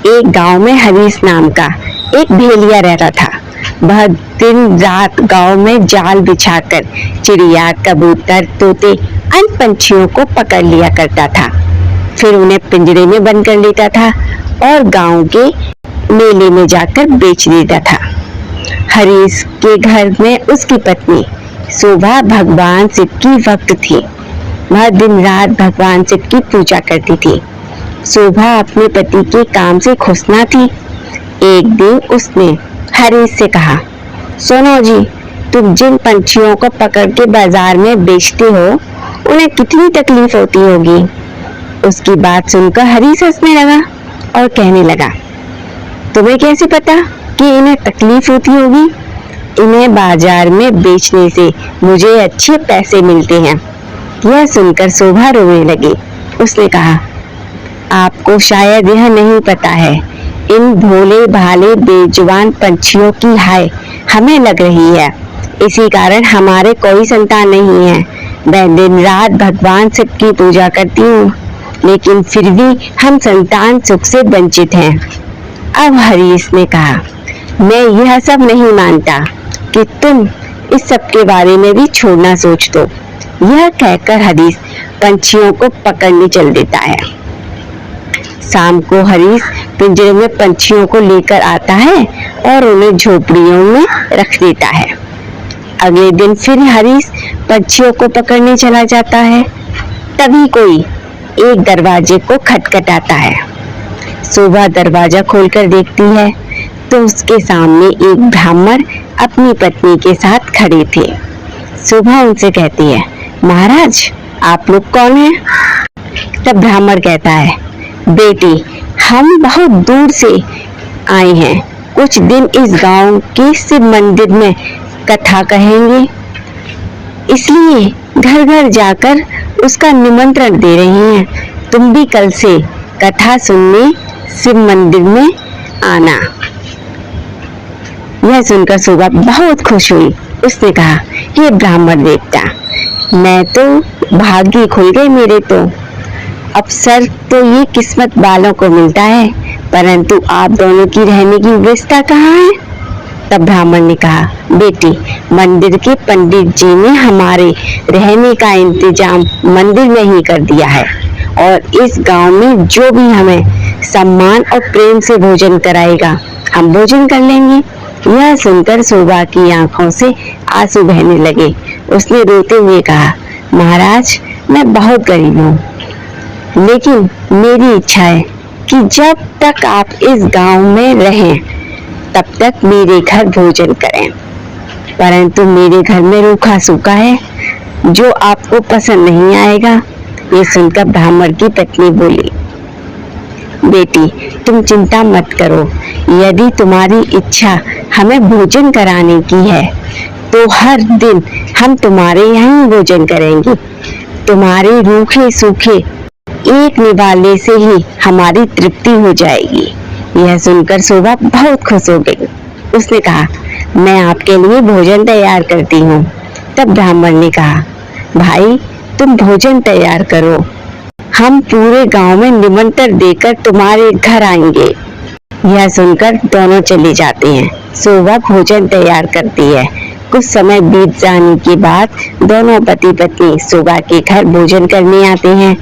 एक गांव में हरीश नाम का एक भेड़िया रहता था। वह दिन रात गांव में जाल बिछाकर चिड़िया, कबूतर, तोते, अन्य पंछियों को पकड़ लिया करता था। फिर उन्हें पिंजरे में बंद कर लेता था और गांव के मेले में जाकर बेच देता था। हरीश के घर में उसकी पत्नी शोभा भगवान शिव की भक्त थी। वह दिन रात भगवान शिव की पूजा करती थी। शोभा अपने पति के काम से खुश न थी। एक दिन उसने हरीश से कहा, सुनो जी, तुम जिन पंछियों को पकड़ के बाजार में बेचते हो उन्हें कितनी तकलीफ होती होगी। उसकी बात सुनकर हरीश हंसने लगा और कहने लगा, तुम्हें कैसे पता कि इन्हें तकलीफ होती होगी? इन्हें बाजार में बेचने से मुझे अच्छे पैसे मिलते हैं। यह सुनकर शोभा रोने लगी। उसने कहा, आपको शायद यह नहीं पता है, इन भोले भाले बेजुबान पंछियों की हाय हमें लग रही है। इसी कारण हमारे कोई संतान नहीं है। मैं दिन रात भगवान शिव की पूजा करती हूँ, लेकिन फिर भी हम संतान सुख से वंचित हैं। अब हरीश ने कहा, मैं यह सब नहीं मानता कि तुम इस सब के बारे में भी छोड़ना सोच दो। यह कहकर हरीश पंछियों को पकड़ने चल देता है। शाम को हरीश पिंजरे में पंछियों को लेकर आता है और उन्हें झोपड़ियों में रख देता है। अगले दिन फिर हरीश पंछियों को पकड़ने चला जाता है। तभी कोई एक दरवाजे को खटखटाता है। शोभा दरवाजा खोलकर देखती है तो उसके सामने एक ब्राह्मण अपनी पत्नी के साथ खड़े थे। शोभा उनसे कहती है, महाराज, आप लोग कौन हैं? तब ब्राह्मण कहता है, बेटी, हम बहुत दूर से आए हैं। कुछ दिन इस गांव के शिव मंदिर में कथा कहेंगे, इसलिए घर घर जाकर उसका निमंत्रण दे रही हैं। तुम भी कल से कथा सुनने शिव मंदिर में आना। यह सुनकर शोभा बहुत खुश हुई। उसने कहा, हे ब्राह्मण देवता, मैं तो भाग्य खुल गई मेरे तो। अवसर तो ये किस्मत वालों को मिलता है, परंतु आप दोनों की रहने की व्यवस्था कहाँ है? तब ब्राह्मण ने कहा, बेटी, मंदिर के पंडित जी ने हमारे रहने का इंतजाम मंदिर में ही कर दिया है और इस गांव में जो भी हमें सम्मान और प्रेम से भोजन कराएगा हम भोजन कर लेंगे। यह सुनकर शोभा की आंखों से आंसू बहने लगे। उसने रोते हुए कहा, महाराज, मैं बहुत गरीब हूँ, लेकिन मेरी इच्छा है कि जब तक आप इस गांव में रहें तब तक मेरे घर भोजन करें, परंतु मेरे घर में रूखा सूखा है जो आपको पसंद नहीं आएगा। ये सुनकर ब्राह्मण की पत्नी बोली, बेटी, तुम चिंता मत करो। यदि तुम्हारी इच्छा हमें भोजन कराने की है तो हर दिन हम तुम्हारे यहाँ भोजन करेंगे। तुम्हारे रूखे सूखे एक निवाले से ही हमारी तृप्ति हो जाएगी। यह सुनकर शोभा बहुत खुश हो गई। उसने कहा, मैं आपके लिए भोजन तैयार करती हूँ। तब ब्राह्मण ने कहा, भाई, तुम भोजन तैयार करो, हम पूरे गांव में निमंत्रण देकर तुम्हारे घर आएंगे। यह सुनकर दोनों चले जाते हैं। शोभा भोजन तैयार करती है। कुछ समय बीत जाने के बाद दोनों पति पत्नी शोभा के घर भोजन करने आते हैं।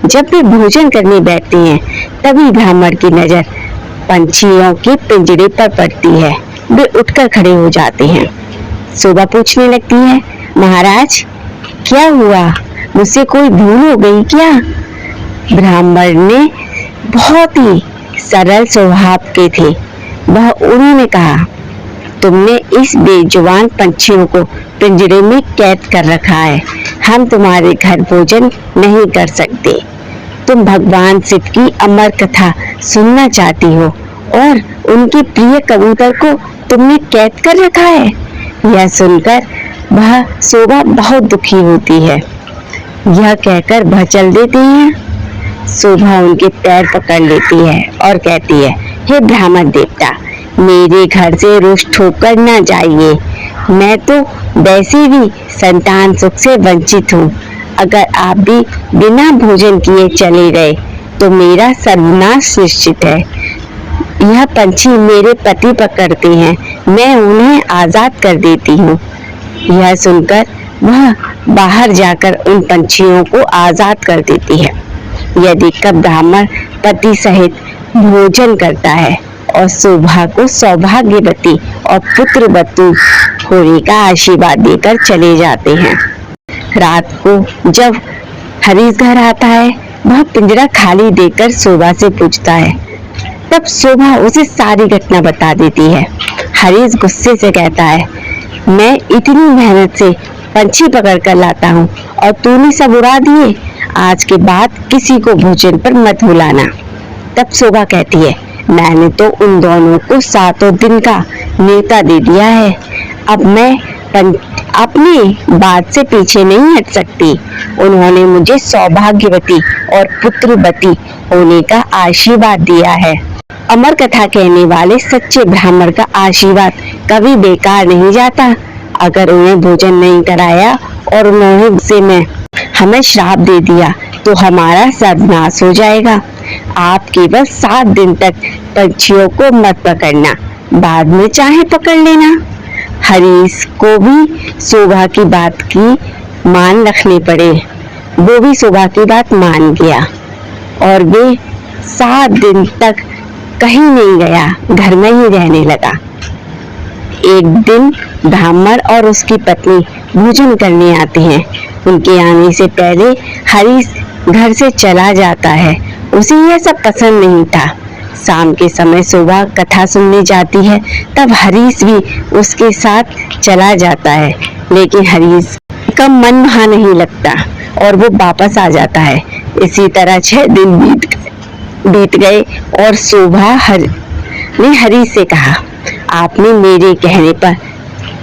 जब वे भोजन करने बैठते हैं तभी ब्राह्मण की नजर पंछियों के पिंजरे पर पड़ती है। वे उठकर खड़े हो जाते हैं। शोभा पूछने लगती है, महाराज, क्या हुआ? मुझसे कोई भूल हो गई क्या? ब्राह्मण ने बहुत ही सरल स्वभाव के थे। उन्होंने कहा, तुमने इस बेजुबान पंछियों को पिंजरे में कैद कर रखा है। हम तुम्हारे घर भोजन नहीं कर सकते। तुम भगवान शिव की अमर कथा सुनना चाहती हो और उनके प्रिय कबूतर को तुमने कैद कर रखा है। यह सुनकर वह शोभा बहुत दुखी होती है। यह कहकर वह चल देती है। शोभा उनके पैर पकड़ लेती है और कहती है, हे ब्राह्मण देवता, मेरे घर से रुष्ट होकर न जाइए। मैं तो वैसे भी संतान सुख से वंचित हूँ। अगर आप भी बिना भोजन किए चले गए तो मेरा सर्वनाश निश्चित है। यह पंछी मेरे पति पकड़ते हैं, मैं उन्हें आजाद कर देती हूँ। यह सुनकर वह बाहर जाकर उन पंछियों को आजाद कर देती है। यह देखकर ब्राह्मण पति सहित भोजन करता है और शोभा को सौभाग्यवती और पुत्रवती होने का आशीर्वाद देकर चले जाते हैं। रात को जब हरीश घर आता है, वह पिंजरा खाली देखकर शोभा से पूछता है। तब शोभा उसे सारी घटना बता देती है। हरीश गुस्से से कहता है, मैं इतनी मेहनत से पंछी पकड़ कर लाता हूँ और तूने सब उड़ा दिए। आज के बाद किसी को भोजन पर मत बुलाना। तब शोभा कहती है, मैंने तो उन दोनों को 7 दिन का न्योता दे दिया है। अब मैं अपनी बात से पीछे नहीं हट सकती। उन्होंने मुझे सौभाग्यवती और पुत्रवती होने का आशीर्वाद दिया है। अमर कथा कहने वाले सच्चे ब्राह्मण का आशीर्वाद कभी बेकार नहीं जाता। अगर उन्हें भोजन नहीं कराया और उन्होंने हमें श्राप दे दिया तो हमारा सर्वनाश हो जाएगा। आप केवल 7 दिन तक पंछियों को मत पकड़ना, बाद में चाहे पकड़ लेना। हरीश को भी शोभा की बात की मान रखनी पड़े। वो भी शोभा की बात मान गया और वे 7 दिन तक कहीं नहीं गया, घर में ही रहने लगा। एक दिन ब्राह्मण और उसकी पत्नी भोजन करने आते हैं। उनके आने से पहले हरीश घर से चला जाता है। उसे यह सब पसंद नहीं था। शाम के समय शोभा कथा सुनने जाती है, तब हरीश भी उसके साथ चला जाता है, लेकिन हरीश का मन वहाँ नहीं लगता और वो वापस आ जाता है। इसी तरह 6 दिन बीत गए और शोभा ने हरीश से कहा, आपने मेरे कहने पर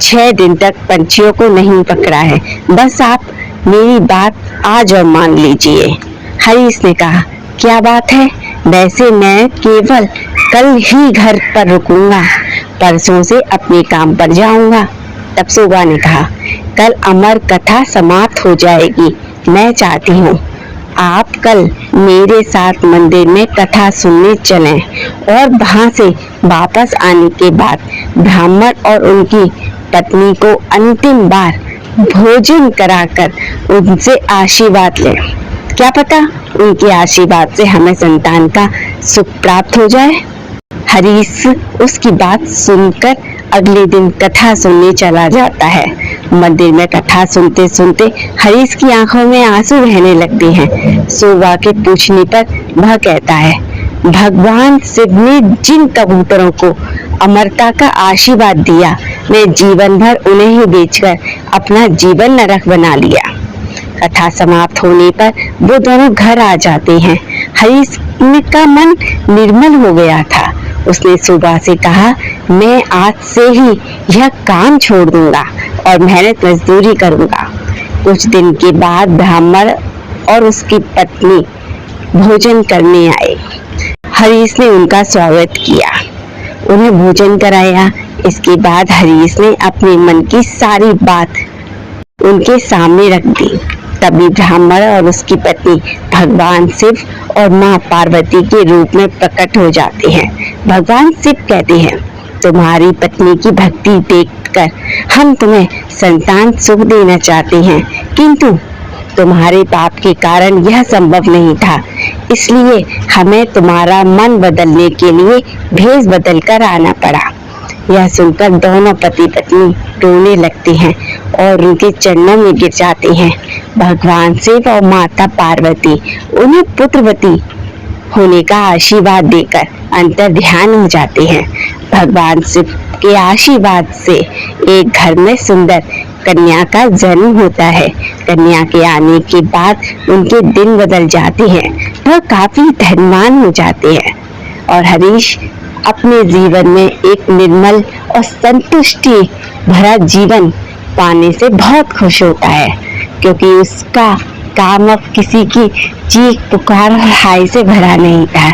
6 दिन तक पंछियों को नहीं पकड़ा है, बस आप मेरी बात आज और मान लीजिए। हरीश ने कहा, क्या बात है? वैसे मैं केवल कल ही घर पर रुकूंगा, परसों से अपने काम पर जाऊंगा। तब शोभा ने कहा, कल अमर कथा समाप्त हो जाएगी। मैं चाहती हूँ आप कल मेरे साथ मंदिर में कथा सुनने चलें और वहाँ से वापस आने के बाद ब्राह्मण और उनकी पत्नी को अंतिम बार भोजन कराकर उनसे आशीर्वाद लें। क्या पता उनके आशीर्वाद से हमें संतान का सुख प्राप्त हो जाए। हरीश उसकी बात सुनकर अगले दिन कथा सुनने चला जाता है। मंदिर में कथा सुनते सुनते हरीश की आंखों में आंसू बहने लगते हैं। शोभा के पूछने पर वह कहता है, भगवान शिव ने जिन कबूतरों को अमरता का आशीर्वाद दिया, मैं जीवन भर उन्हें ही बेचकर अपना जीवन नरक बना लिया। कथा समाप्त होने पर वो दोनों घर आ जाते हैं। हरीश का मन निर्मल हो गया था। उसने शोभा से कहा, मैं आज से ही यह काम छोड़ दूंगा और मेहनत मजदूरी करूंगा। कुछ दिन के बाद ब्राह्मण और उसकी पत्नी भोजन करने आए। हरीश ने उनका स्वागत किया, उन्हें भोजन कराया। इसके बाद हरीश ने अपने मन की सारी बात उनके सामने रख दी। तभी ब्राह्मण और उसकी पत्नी भगवान शिव और माँ पार्वती के रूप में प्रकट हो जाते हैं। भगवान शिव कहते हैं, तुम्हारी पत्नी की भक्ति देखकर हम तुम्हें संतान सुख देना चाहते हैं, किंतु तुम्हारे पाप के कारण यह संभव नहीं था, इसलिए हमें तुम्हारा मन बदलने के लिए भेष बदल कर आना पड़ा। यह सुनकर दोनों पति पत्नी रोने लगते हैं और उनके चरणों में गिर जाते हैं। भगवान शिव और माता पार्वती उन्हें पुत्रवती होने का आशीर्वाद देकर अंतर ध्यान हो जाते हैं। भगवान शिव के आशीर्वाद से एक घर में सुंदर कन्या का जन्म होता है। कन्या के आने के बाद उनके दिन बदल जाते हैं, वह काफी धनवान हो जाते हैं और हरीश अपने जीवन में एक निर्मल और संतुष्टि भरा जीवन पाने से बहुत खुश होता है, क्योंकि उसका काम अब किसी की चीख पुकार और हाय से भरा नहीं था।